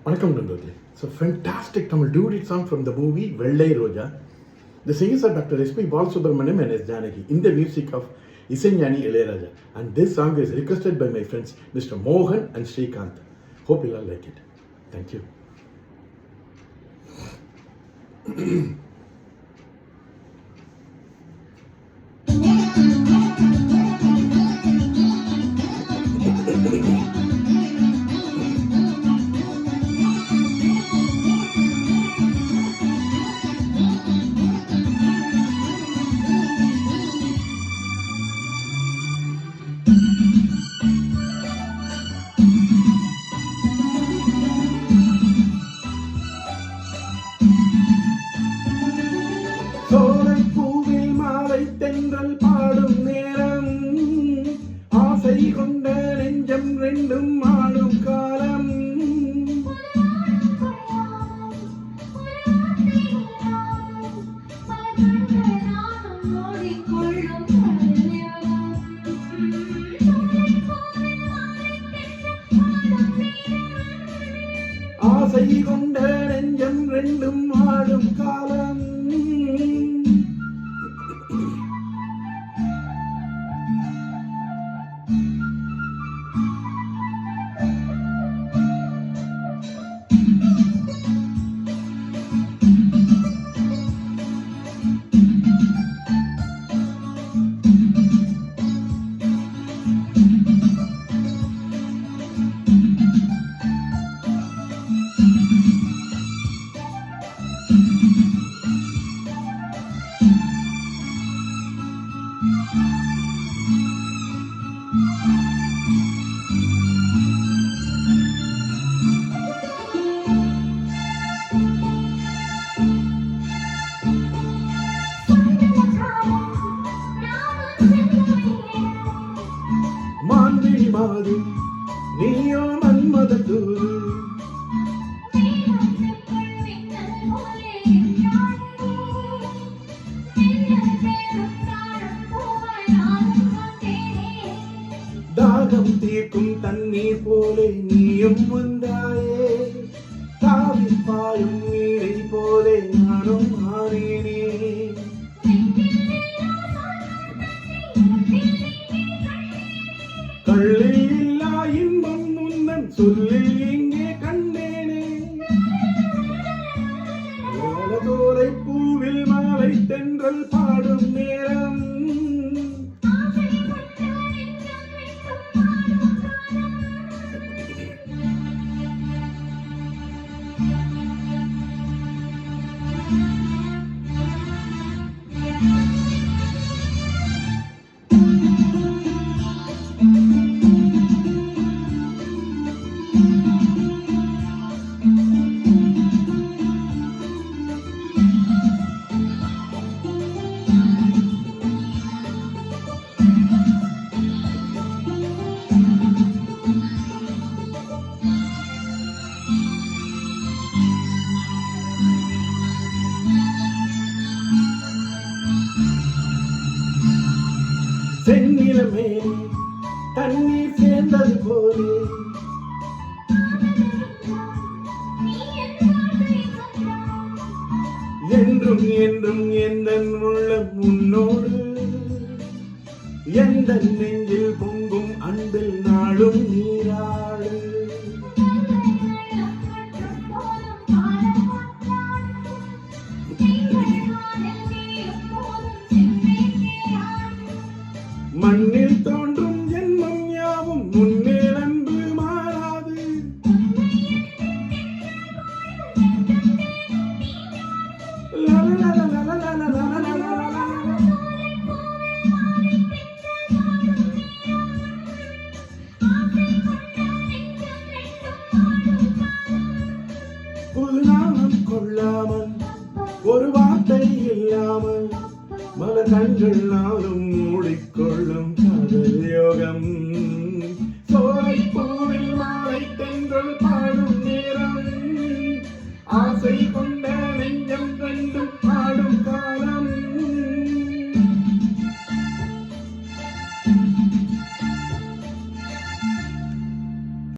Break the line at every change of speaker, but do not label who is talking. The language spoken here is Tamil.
வணக்கம் நண்பர்களே. So fantastic Tamil duet song from the movie Vellai Roja. The singers are Dr. S.P. Balasubramaniam and S. Janaki in the music of Isaignani Ilayaraja. And this song is requested by my friends Mr. Mohan and Srikanth. Hope you all like it. Thank you. சோலை பூவில் மாலை தென்றல் பாடும் நேரம், ஆசை கொண்ட நெஞ்சம் ரெண்டும் ஆடும் காலம். ஆசை கொண்ட நெஞ்சம் ரெண்டும் ஆடும் காலம். மான்விழி மாது நீயோ மன்மதத்தூது, தாகம் தீர்க்கும் தண்ணீர் போலே நீயும் வந்தாயே, தாவி பாயும் நீரை போலே நானும் ஆனேனே. கள்ளில் இல்லா இன்பம் முன்னன் சொல்லில் இங்கே கண்டேனே. சோலை பூவில் மாலை தென்றல் பாடும் நேரம், செந்நிலமே தண்ணீர் சேர்ந்தது போலே, என்றும் என்றும் எந்த உள்ளம் உன்னோடு, எந்த நெஞ்சில் பொங்கும் அன்பில் நாளும் நீராடு. மண்ணில் தோன்றும் ஜென்மம் யாவும் முன்னேல் அன்பு மாறாது, புது நாமம் கொள்ளாமல் ஒரு வார்த்தை இல்லாமல் மலர் கண்கள் நாளும் மூடிக்கொள்ளும்